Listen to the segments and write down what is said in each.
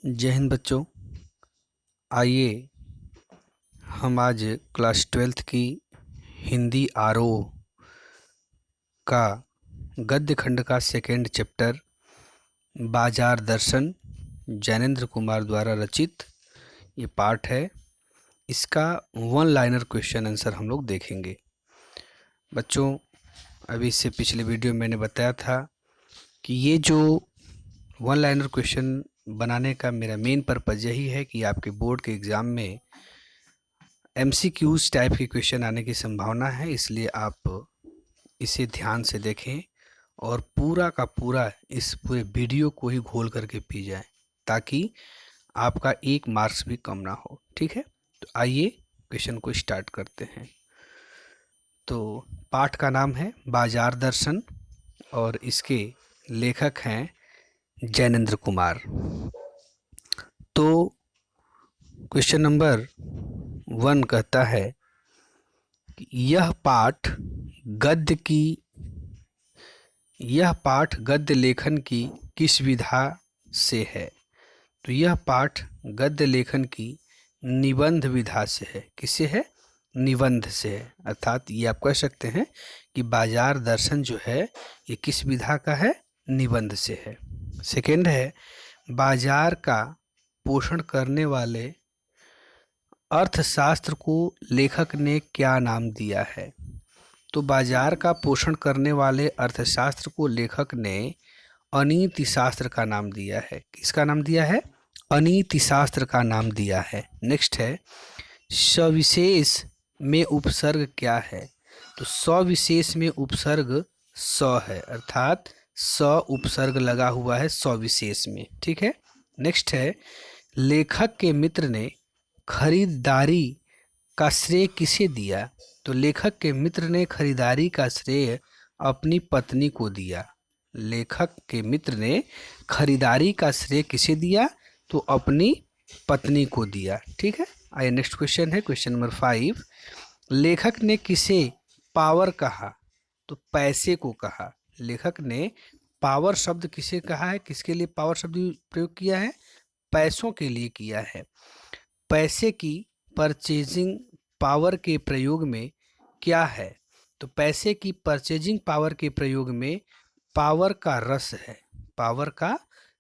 जय हिंद बच्चों। आइए हम आज क्लास 12th की हिंदी आरोह का गद्य खंड का सेकेंड चैप्टर बाजार दर्शन जैनेन्द्र कुमार द्वारा रचित ये पाठ है। इसका वन लाइनर क्वेश्चन आंसर हम लोग देखेंगे। बच्चों, अभी इससे पिछले वीडियो में मैंने बताया था कि ये जो वन लाइनर क्वेश्चन बनाने का मेरा मेन पर्पज़ यही है कि आपके बोर्ड के एग्ज़ाम में MCQs टाइप के क्वेश्चन आने की संभावना है, इसलिए आप इसे ध्यान से देखें और पूरा का पूरा इस पूरे वीडियो को ही घोल करके पी जाएं ताकि आपका 1 मार्क्स भी कम ना हो। ठीक है, तो आइए क्वेश्चन को स्टार्ट करते हैं। तो पाठ का नाम है बाजार दर्शन और इसके लेखक हैं जैनेन्द्र कुमार। तो क्वेश्चन नंबर 1 कहता है कि यह पाठ गद्य लेखन की किस विधा से है। तो यह पाठ गद्य लेखन की निबंध विधा से है। किससे है? निबंध से है। अर्थात ये आप कह सकते हैं कि बाजार दर्शन जो है ये किस विधा का है? निबंध से है। सेकेंड है, बाजार का पोषण करने वाले अर्थशास्त्र को लेखक ने क्या नाम दिया है। तो बाजार का पोषण करने वाले अर्थशास्त्र को लेखक ने अनीति शास्त्र का नाम दिया है। किसका नाम दिया है? अनीति शास्त्र का नाम दिया है। नेक्स्ट है, सविशेष में उपसर्ग क्या है। तो सविशेष में उपसर्ग स है, अर्थात स उपसर्ग लगा हुआ है सविशेष में। ठीक है। नेक्स्ट है, लेखक के मित्र ने खरीदारी का श्रेय किसे दिया। तो लेखक के मित्र ने खरीदारी का श्रेय अपनी पत्नी को दिया। लेखक के मित्र ने खरीदारी का श्रेय किसे दिया? तो अपनी पत्नी को दिया। ठीक है। आइए नेक्स्ट क्वेश्चन है क्वेश्चन नंबर 5। लेखक ने किसे पावर कहा। तो पैसे को कहा। लेखक ने पावर शब्द किसे कहा है? किसके लिए पावर शब्द प्रयोग किया है? पैसों के लिए किया है। पैसे की परचेजिंग पावर के प्रयोग में क्या है। तो पैसे की परचेजिंग पावर के प्रयोग में पावर का रस है। पावर का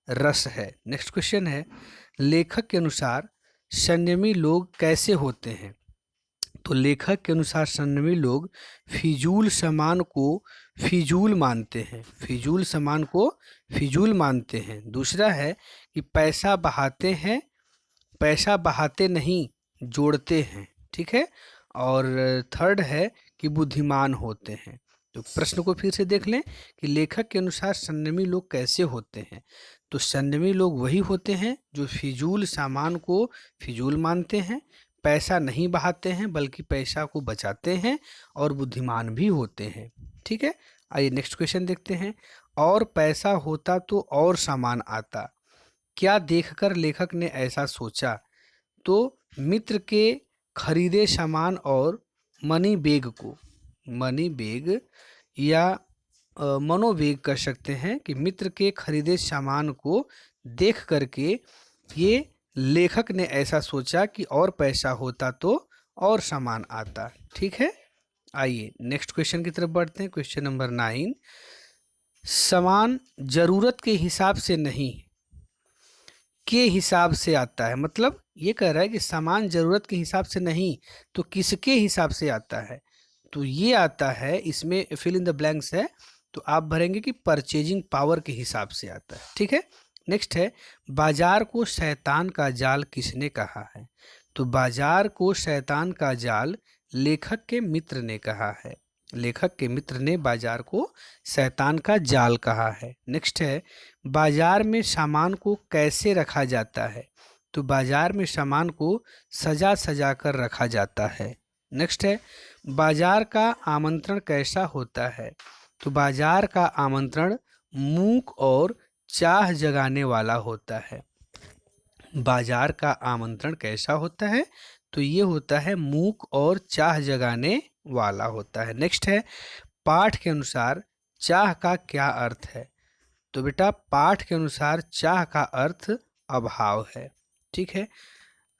रस है। नेक्स्ट क्वेश्चन है, लेखक के अनुसार संयमी लोग कैसे होते हैं। तो लेखक के अनुसार संयमी लोग फिजूल सामान को फिजूल मानते हैं। फिजूल सामान को फिजूल मानते हैं। दूसरा है कि पैसा बहाते नहीं जोड़ते हैं। ठीक है। और थर्ड है कि बुद्धिमान होते हैं। तो प्रश्न को फिर से देख लें कि लेखक के अनुसार संयमी लोग कैसे होते हैं। तो संयमी लोग वही होते हैं जो फिजूल सामान को फिजूल मानते हैं, पैसा नहीं बहाते हैं बल्कि पैसा को बचाते हैं और बुद्धिमान भी होते हैं। ठीक है। आइए नेक्स्ट क्वेश्चन देखते हैं। और पैसा होता तो और सामान आता, क्या देखकर लेखक ने ऐसा सोचा। तो मित्र के खरीदे सामान और मनी बैग या मनोवेग कर सकते हैं कि मित्र के खरीदे सामान को देख करके ये लेखक ने ऐसा सोचा कि और पैसा होता तो और सामान आता। ठीक है। आइए नेक्स्ट क्वेश्चन की तरफ बढ़ते हैं क्वेश्चन नंबर 9। सामान जरूरत के हिसाब से नहीं के हिसाब से आता है। मतलब ये कह रहा है कि सामान जरूरत के हिसाब से नहीं तो किसके हिसाब से आता है। तो ये आता है, इसमें फिल इन द ब्लैंक्स है, तो आप भरेंगे कि परचेजिंग पावर के हिसाब से आता है। ठीक है। नेक्स्ट है, बाजार को शैतान का जाल किसने कहा है। तो बाजार को शैतान का जाल लेखक के मित्र ने कहा है। लेखक के मित्र ने बाजार को शैतान का जाल कहा है। नेक्स्ट है, बाजार में सामान को कैसे रखा जाता है। तो बाजार में सामान को सजा सजा कर रखा जाता है। नेक्स्ट है, बाजार का आमंत्रण कैसा होता है। तो बाजार का आमंत्रण मूक और चाह जगाने वाला होता है। बाजार का आमंत्रण कैसा होता है। तो ये होता है मूक और चाह जगाने वाला होता है। नेक्स्ट है, पाठ के अनुसार चाह का क्या अर्थ है। तो बेटा पाठ के अनुसार चाह का अर्थ अभाव है। ठीक है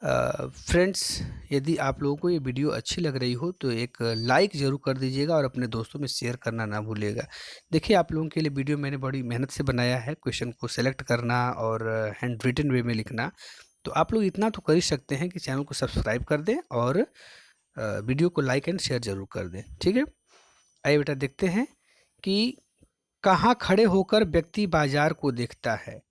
फ्रेंड्स, यदि आप लोगों को ये वीडियो अच्छी लग रही हो तो एक लाइक ज़रूर कर दीजिएगा और अपने दोस्तों में शेयर करना ना भूलिएगा। देखिए आप लोगों के लिए वीडियो मैंने बड़ी मेहनत से बनाया है, क्वेश्चन को सेलेक्ट करना और हैंड रिटन वे में लिखना। तो आप लोग इतना तो कर ही सकते हैं कि चैनल को सब्सक्राइब कर दें और वीडियो को लाइक एंड शेयर ज़रूर कर दें। ठीक है, आइए बेटा देखते हैं कि कहाँ खड़े होकर व्यक्ति बाजार को देखता है।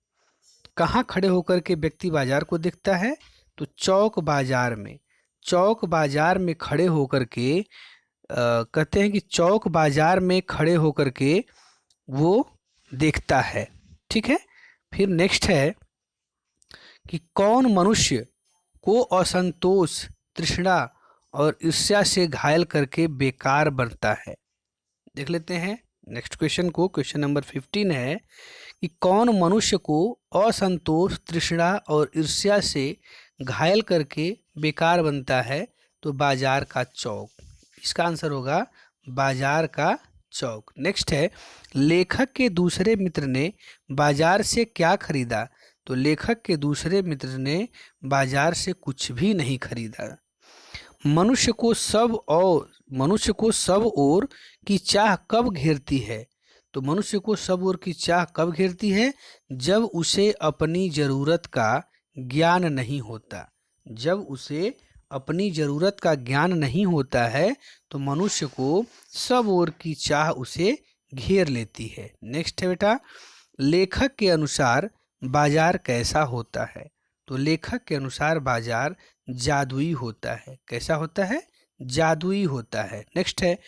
कहाँ खड़े होकर के व्यक्ति बाजार को देखता है? तो चौक बाजार में। चौक बाजार में खड़े होकर के कहते हैं कि चौक बाजार में खड़े होकर के वो देखता है। ठीक है, फिर नेक्स्ट है कि कौन मनुष्य को असंतोष, तृष्णा और ईर्ष्या से घायल करके बेकार बनता है। देख लेते हैं नेक्स्ट क्वेश्चन को। क्वेश्चन नंबर 15 है कि कौन मनुष्य को असंतोष, तृष्णा और ईर्ष्या से घायल करके बेकार बनता है? तो बाजार का चौक। इसका आंसर होगा बाजार का चौक। नेक्स्ट है लेखक के दूसरे मित्र ने बाजार से क्या खरीदा? तो लेखक के दूसरे मित्र ने बाजार से कुछ भी नहीं खरीदा। मनुष्य को सब ओर की चाह कब घेरती है? तो मनुष्य को सब ओर की चाह कब घेरती है? जब उसे अपनी ज़रूरत का ज्ञान नहीं होता। जब उसे अपनी ज़रूरत का ज्ञान नहीं होता है तो मनुष्य को सब ओर की चाह उसे घेर लेती है। नेक्स्ट है बेटा, लेखक के अनुसार बाजार कैसा होता है? तो लेखक के अनुसार बाजार जादुई होता है। कैसा होता है? जादुई होता है। नेक्स्ट है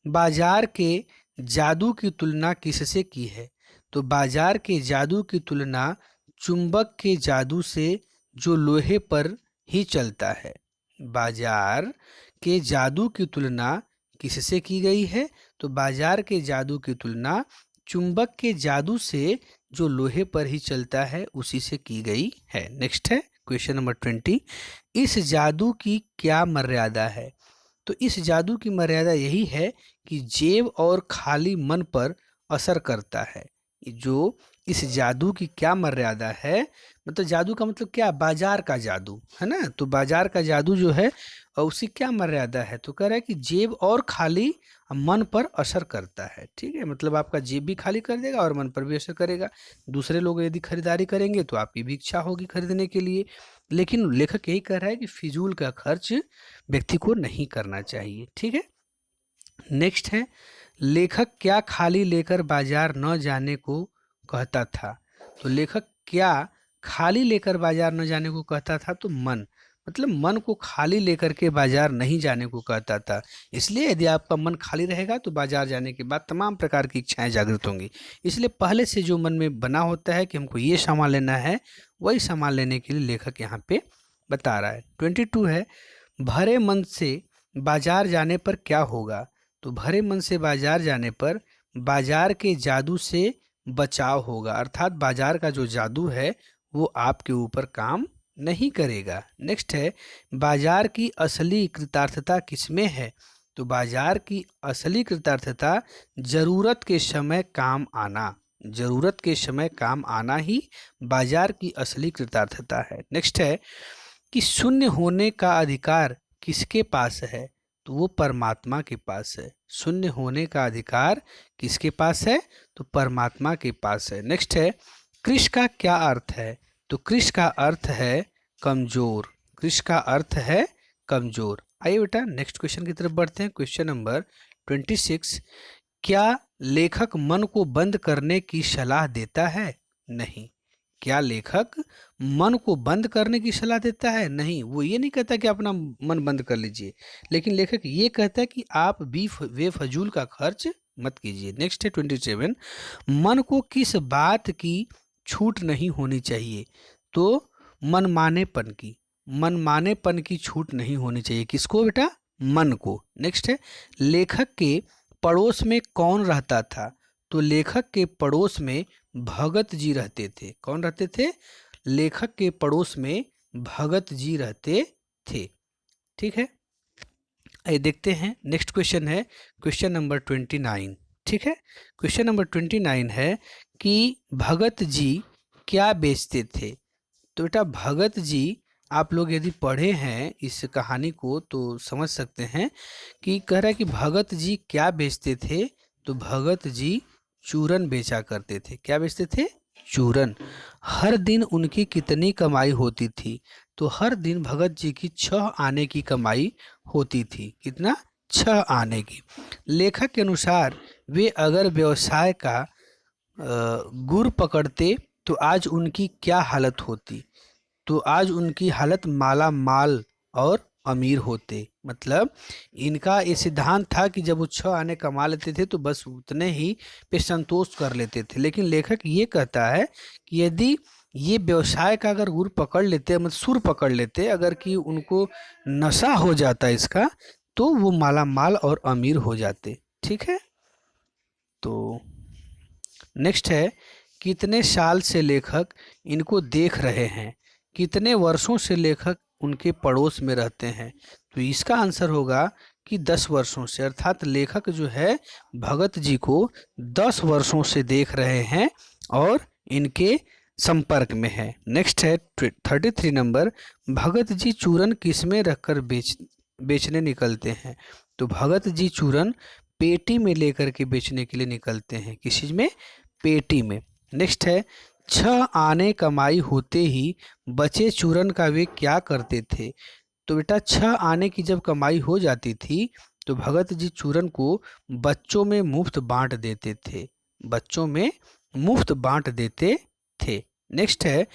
बाजार के जादू की तुलना किससे की है? तो बाजार के जादू की तुलना चुंबक के जादू से जो लोहे पर ही चलता है। बाजार के जादू की तुलना किससे की गई है? तो बाजार के जादू की तुलना चुंबक के जादू से जो लोहे पर ही चलता है उसी से की गई है। नेक्स्ट है क्वेश्चन नंबर 20, इस जादू की क्या मर्यादा है? तो इस जादू की मर्यादा यही है कि जेब और खाली मन पर असर करता है। जो इस जादू की क्या मर्यादा है, मतलब जादू का मतलब क्या? बाजार का जादू है ना। तो बाजार का जादू जो है और उसकी क्या मर्यादा है? तो कह रहा है कि जेब और खाली मन पर असर करता है। ठीक है, मतलब आपका जेब भी खाली कर देगा और मन पर भी असर करेगा। दूसरे लोग यदि खरीदारी करेंगे तो आपकी भी इच्छा होगी खरीदने के लिए। लेकिन लेखक यही कह रहा है कि फिजूल का खर्च व्यक्ति को नहीं करना चाहिए। ठीक है, नेक्स्ट है लेखक क्या खाली लेकर बाजार न जाने को कहता था? तो लेखक क्या खाली लेकर बाजार न जाने को कहता था? तो मन, मतलब मन को खाली लेकर के बाजार नहीं जाने को कहता था। इसलिए यदि आपका मन खाली रहेगा तो बाजार जाने के बाद तमाम प्रकार की इच्छाएं जागृत होंगी। इसलिए पहले से जो मन में बना होता है कि हमको ये सामान लेना है, वही सामान लेने के लिए लेखक यहाँ पे बता रहा है। 22 है भरे मन से बाजार जाने पर क्या होगा? तो भरे मन से बाजार जाने पर बाजार के जादू से बचाव होगा, अर्थात बाजार का जो जादू है वो आपके ऊपर काम नहीं करेगा। नेक्स्ट है बाजार की असली कृतार्थता किसमें है? तो बाजार की असली कृतार्थता जरूरत के समय काम आना। जरूरत के समय काम आना ही बाजार की असली कृतार्थता है। नेक्स्ट है कि शून्य होने का अधिकार किसके पास है? तो वो परमात्मा के पास है। शून्य होने का अधिकार किसके पास है? तो परमात्मा के पास है। नेक्स्ट है कृष का क्या अर्थ है? तो कृष का अर्थ है कमजोर। कृष का अर्थ है कमजोर। आइए बेटा नेक्स्ट क्वेश्चन की तरफ बढ़ते हैं। क्वेश्चन नंबर 26, क्या लेखक मन को बंद करने की सलाह देता है? नहीं। क्या लेखक मन को बंद करने की सलाह देता है? नहीं। वो ये नहीं कहता कि अपना मन बंद कर लीजिए, लेकिन लेखक ये कहता है कि आप बेफजूल का खर्च मत कीजिए। नेक्स्ट है 27, मन को किस बात की छूट नहीं होनी चाहिए? तो मनमानेपन की। मनमानेपन की छूट नहीं होनी चाहिए। किसको बेटा? मन को। नेक्स्ट है लेखक के पड़ोस में कौन रहता था? तो लेखक के पड़ोस में भगत जी रहते थे। कौन रहते थे? लेखक के पड़ोस में भगत जी रहते थे। ठीक है, आइए देखते हैं नेक्स्ट क्वेश्चन है क्वेश्चन नंबर 29। ठीक है, क्वेश्चन नंबर 29 है कि भगत जी क्या बेचते थे? तो बेटा भगत जी, आप लोग यदि पढ़े हैं इस कहानी को तो समझ सकते हैं कि कह रहा है कि भगत जी क्या बेचते थे। तो भगत जी चूरन बेचा करते थे। क्या बेचते थे? चूरन। हर दिन उनकी कितनी कमाई होती थी? तो हर दिन भगत जी की 6 आने की कमाई होती थी। कितना? 6 आने की। लेखक के अनुसार वे अगर व्यवसाय का गुर पकड़ते तो आज उनकी क्या हालत होती? तो आज उनकी हालत माला माल और अमीर होते। मतलब इनका ये सिद्धांत था कि जब वो 6 आने कमा लेते थे तो बस उतने ही पे संतोष कर लेते थे। लेकिन लेखक ये कहता है कि यदि ये व्यवसाय का अगर गुर पकड़ लेते, मतलब सुर पकड़ लेते, अगर कि उनको नशा हो जाता इसका, तो वो माला माल और अमीर हो जाते। ठीक है। तो नेक्स्ट है, कितने साल से लेखक इनको देख रहे हैं? कितने वर्षों से लेखक उनके पड़ोस में रहते हैं? तो इसका आंसर होगा कि 10 वर्षों से। अर्थात लेखक जो है भगत जी को 10 वर्षों से देख रहे हैं और इनके संपर्क में है। नेक्स्ट है 33 नंबर, भगत जी चूरन किसमें रखकर बेचने निकलते हैं? तो भगत जी चूरन पेटी में लेकर के बेचने के लिए निकलते हैं। किस चीज में? पेटी में। नेक्स्ट है, 6 आने कमाई होते ही बचे चूरन का वे क्या करते थे? तो बेटा 6 आने की जब कमाई हो जाती थी तो भगत जी चूरन को बच्चों में मुफ्त बांट देते थे। बच्चों में मुफ्त बांट देते थे। नेक्स्ट है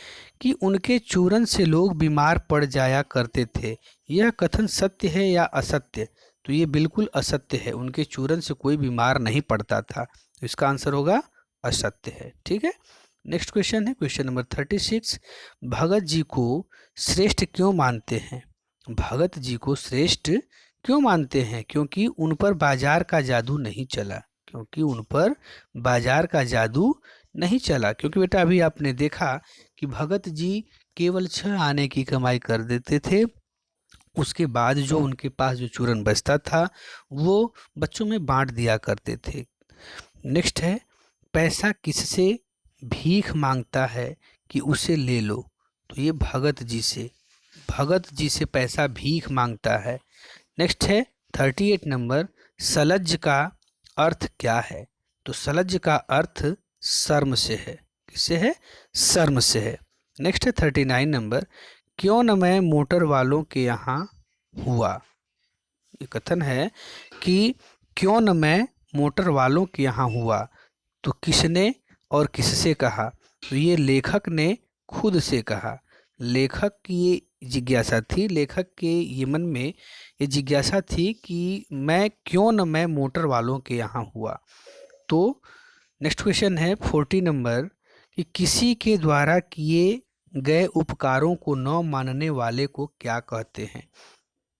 कि उनके चूरन से लोग बीमार पड़ जाया करते थे। यह कथन सत्य है या असत्य? तो ये बिल्कुल असत्य है। उनके चूरन से कोई बीमार नहीं पड़ता था। तो इसका आंसर होगा असत्य है। ठीक है। नेक्स्ट क्वेश्चन है क्वेश्चन नंबर 36, भगत जी को श्रेष्ठ क्यों मानते हैं? भगत जी को श्रेष्ठ क्यों मानते हैं? क्योंकि उन पर बाजार का जादू नहीं चला। क्योंकि उन पर बाजार का जादू नहीं चला। क्योंकि बेटा अभी आपने देखा कि भगत जी केवल 6 आने की कमाई कर देते थे। उसके बाद जो उनके पास जो चूरन बचता था वो बच्चों में बांट दिया करते थे। नेक्स्ट है, पैसा किससे भीख मांगता है कि उसे ले लो? तो ये भगत जी से पैसा भीख मांगता है। नेक्स्ट है 38 नंबर, सलज्ज का अर्थ क्या है? तो सलज्ज का अर्थ शर्म से है। किससे है? शर्म से है। नेक्स्ट है 39 नंबर, क्यों न मैं मोटर वालों के यहाँ हुआ? ये कथन है कि क्यों न मैं मोटर वालों के यहाँ हुआ। तो किसने और किससे कहा? तो ये लेखक ने खुद से कहा। लेखक की ये जिज्ञासा थी, लेखक के ये मन में ये जिज्ञासा थी कि मैं मोटर वालों के यहाँ हुआ। तो नेक्स्ट क्वेश्चन है 40 नंबर, कि किसी के द्वारा किए गए उपकारों को न मानने वाले को क्या कहते हैं?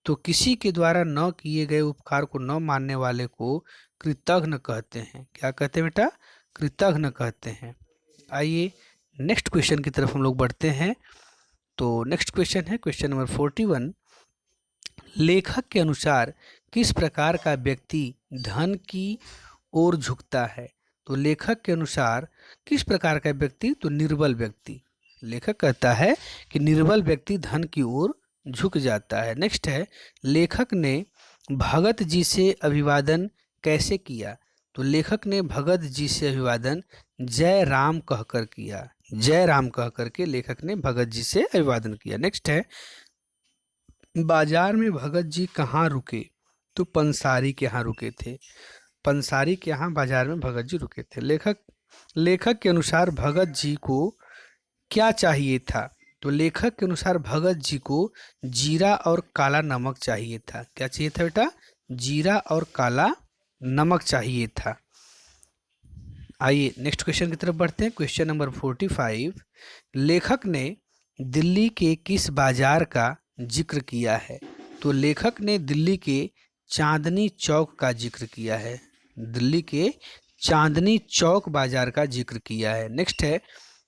तो किसी के द्वारा न किए गए उपकार को न मानने वाले को कृतघ्न कहते हैं। क्या कहते हैं बेटा? कृतघ्न कहते हैं। आइए नेक्स्ट क्वेश्चन की तरफ हम लोग बढ़ते हैं। तो नेक्स्ट क्वेश्चन है क्वेश्चन नंबर 41, लेखक के अनुसार किस प्रकार का व्यक्ति धन की ओर झुकता है? तो लेखक के अनुसार किस प्रकार का व्यक्ति? तो निर्बल व्यक्ति। लेखक कहता है कि निर्बल व्यक्ति धन की ओर झुक जाता है। नेक्स्ट है, लेखक ने भगत जी से अभिवादन कैसे किया? तो लेखक ने भगत जी से अभिवादन जय राम कहकर किया। जय राम कह करके लेखक ने भगत जी से अभिवादन किया। नेक्स्ट है, बाजार में भगत जी कहाँ रुके? तो पंसारी के यहाँ रुके थे। पंसारी के यहाँ बाजार में भगत जी रुके थे। लेखक के अनुसार भगत जी को क्या चाहिए था? तो लेखक के अनुसार भगत जी को जीरा और काला नमक चाहिए था। क्या चाहिए था बेटा? जीरा और काला नमक चाहिए था। आइए नेक्स्ट क्वेश्चन की तरफ बढ़ते हैं। क्वेश्चन नंबर 45, लेखक ने दिल्ली के किस बाजार का जिक्र किया है? तो लेखक ने दिल्ली के चांदनी चौक का जिक्र किया है। दिल्ली के चांदनी चौक बाजार का जिक्र किया है। नेक्स्ट है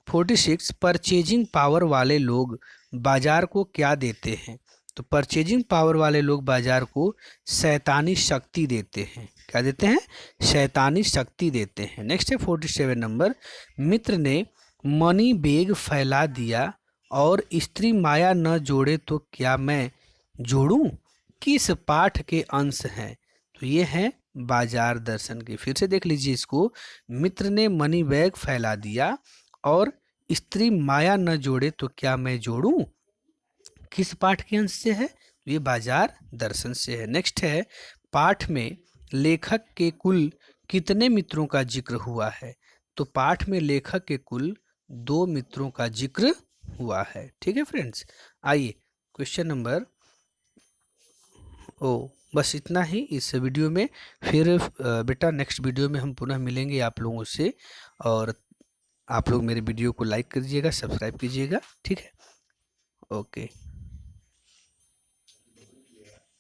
46, परचेजिंग पावर वाले लोग बाजार को क्या देते हैं? तो परचेजिंग पावर वाले लोग बाजार को शैतानी शक्ति देते हैं। क्या देते हैं? शैतानी शक्ति देते हैं। नेक्स्ट है 47 नंबर, मित्र ने मनी बैग फैला दिया और स्त्री माया न जोड़े तो क्या मैं जोड़ूं, किस पाठ के अंश हैं? तो ये है बाजार दर्शन के। फिर से देख लीजिए इसको। मित्र ने मनी बैग फैला दिया और स्त्री माया न जोड़े तो क्या मैं जोड़ूं, किस पाठ के अंश से है? तो ये बाजार दर्शन से है। नेक्स्ट है, पाठ में लेखक के कुल कितने मित्रों का जिक्र हुआ है? तो पाठ में लेखक के कुल 2 मित्रों का जिक्र हुआ है। ठीक है फ्रेंड्स, आइए क्वेश्चन नंबर ओ बस इतना ही इस वीडियो में। फिर बेटा नेक्स्ट वीडियो में हम पुनः मिलेंगे आप लोगों से, और आप लोग मेरे वीडियो को लाइक कीजिएगा, सब्सक्राइब कीजिएगा। ठीक है, ओके।